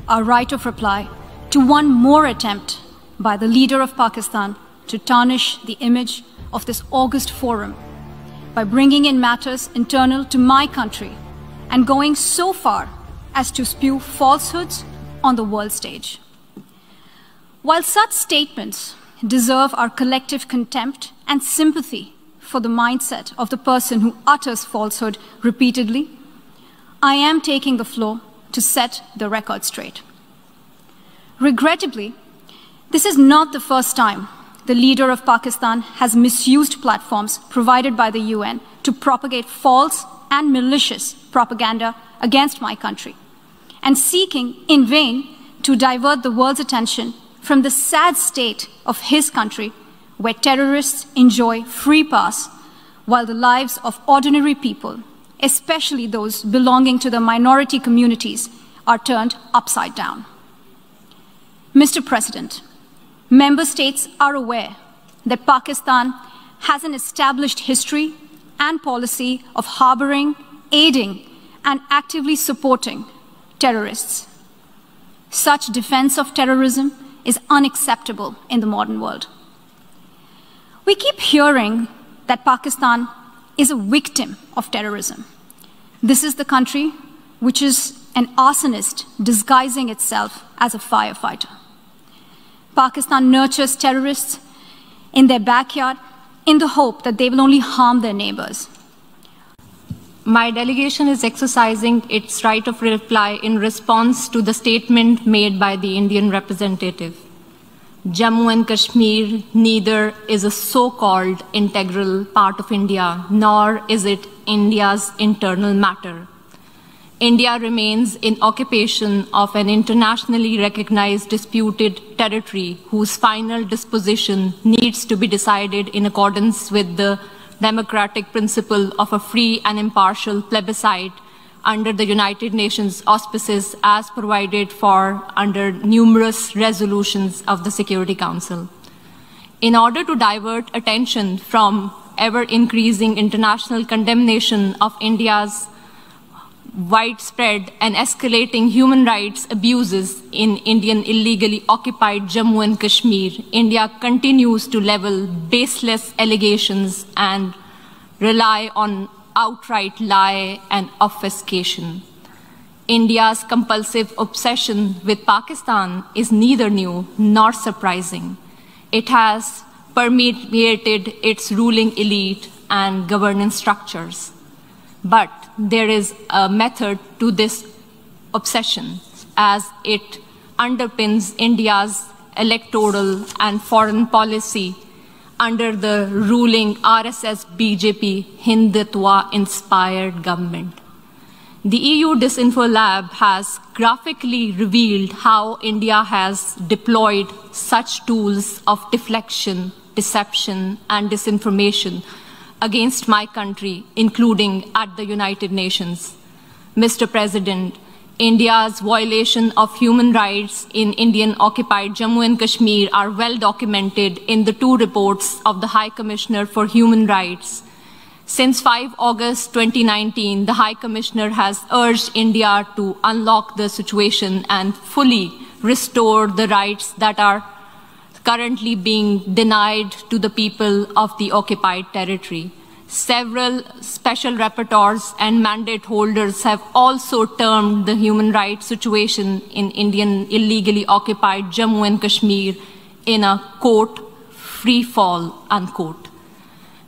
our right of reply to one more attempt by the leader of Pakistan to tarnish the image of this august forum by bringing in matters internal to my country and going so far as to spew falsehoods on the world stage. While such statements deserve our collective contempt and sympathy for the mindset of the person who utters falsehood repeatedly, I am taking the floor to set the record straight. Regrettably, this is not the first time the leader of Pakistan has misused platforms provided by the UN to propagate false and malicious propaganda against my country, and seeking in vain to divert the world's attention from the sad state of his country, where terrorists enjoy free pass while the lives of ordinary people, especially those belonging to the minority communities, are turned upside down. Mr. President, member states are aware that Pakistan has an established history and policy of harboring, aiding, and actively supporting terrorists. Such defense of terrorism is unacceptable in the modern world. We keep hearing that Pakistan is a victim of terrorism. This is the country which is an arsonist disguising itself as a firefighter. Pakistan nurtures terrorists in their backyard in the hope that they will only harm their neighbors. My delegation is exercising its right of reply in response to the statement made by the Indian representative. Jammu and Kashmir neither is a so-called integral part of India, nor is it India's internal matter. India remains in occupation of an internationally recognized disputed territory whose final disposition needs to be decided in accordance with the democratic principle of a free and impartial plebiscite under the United Nations auspices as provided for under numerous resolutions of the Security Council. In order to divert attention from ever-increasing international condemnation of India's widespread and escalating human rights abuses in Indian illegally occupied Jammu and Kashmir, India continues to level baseless allegations and rely on outright lie and obfuscation. India's compulsive obsession with Pakistan is neither new nor surprising. It has permeated its ruling elite and governance structures. But there is a method to this obsession, as it underpins India's electoral and foreign policy under the ruling RSS-BJP Hindutva-inspired government. The EU Disinfo Lab has graphically revealed how India has deployed such tools of deflection, deception, and disinformation against my country, including at the United Nations. Mr. President, India's violation of human rights in Indian-occupied Jammu and Kashmir are well documented in the two reports of the High Commissioner for Human Rights. Since 5 August 2019, the High Commissioner has urged India to unlock the situation and fully restore the rights that are currently being denied to the people of the occupied territory. Several special rapporteurs and mandate holders have also termed the human rights situation in Indian illegally occupied Jammu and Kashmir in a, quote, free fall, unquote.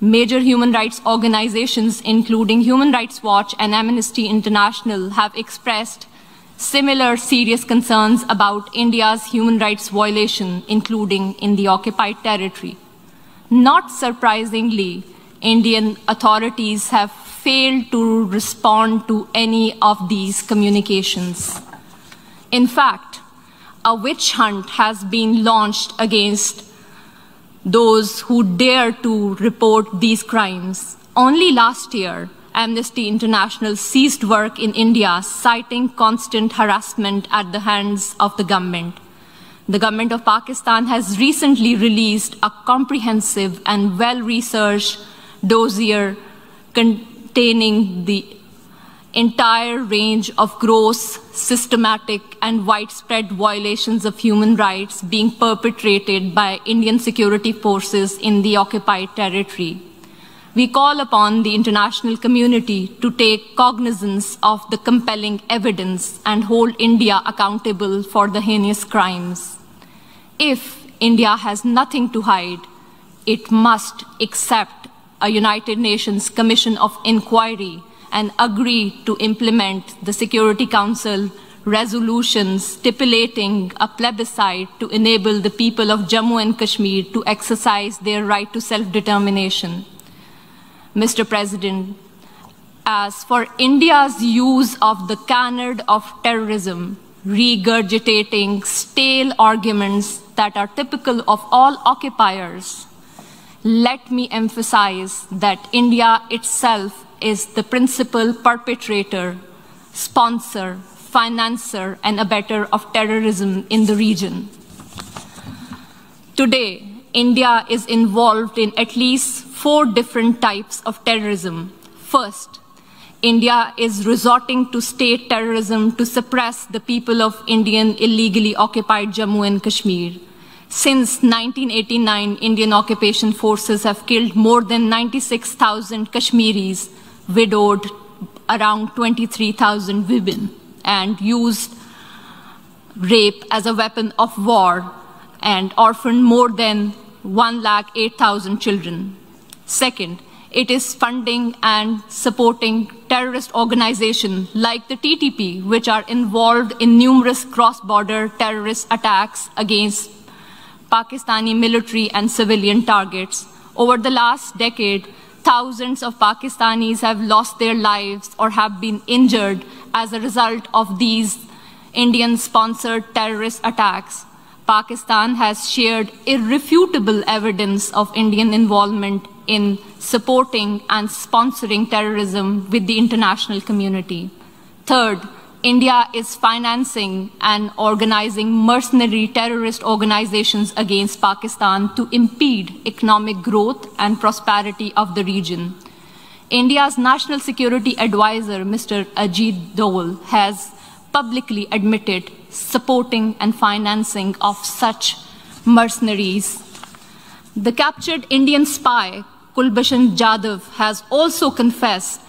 Major human rights organizations, including Human Rights Watch and Amnesty International, have expressed similar serious concerns about India's human rights violation, including in the occupied territory. Not surprisingly, Indian authorities have failed to respond to any of these communications. In fact, a witch hunt has been launched against those who dare to report these crimes. Only last year, Amnesty International ceased work in India, citing constant harassment at the hands of the government. The government of Pakistan has recently released a comprehensive and well-researched dossier containing the entire range of gross, systematic, and widespread violations of human rights being perpetrated by Indian security forces in the occupied territory. We call upon the international community to take cognizance of the compelling evidence and hold India accountable for the heinous crimes. If India has nothing to hide, it must accept a United Nations Commission of Inquiry and agree to implement the Security Council resolutions stipulating a plebiscite to enable the people of Jammu and Kashmir to exercise their right to self-determination. Mr. President, as for India's use of the canard of terrorism, regurgitating stale arguments that are typical of all occupiers, let me emphasize that India itself is the principal perpetrator, sponsor, financer, and abettor of terrorism in the region. Today, India is involved in at least 4 different types of terrorism. First, India is resorting to state terrorism to suppress the people of Indian illegally occupied Jammu and Kashmir. Since 1989, Indian occupation forces have killed more than 96,000 Kashmiris, widowed around 23,000 women, and used rape as a weapon of war and orphaned more than 108,000 children. Second, it is funding and supporting terrorist organizations like the TTP, which are involved in numerous cross-border terrorist attacks against Pakistani military and civilian targets. Over the last decade, thousands of Pakistanis have lost their lives or have been injured as a result of these Indian-sponsored terrorist attacks. Pakistan has shared irrefutable evidence of Indian involvement in supporting and sponsoring terrorism with the international community. Third, India is financing and organizing mercenary terrorist organizations against Pakistan to impede economic growth and prosperity of the region. India's National Security Advisor, Mr. Ajit Doval, has publicly admitted supporting and financing of such mercenaries. The captured Indian spy, Kulbhushan Jadhav, has also confessed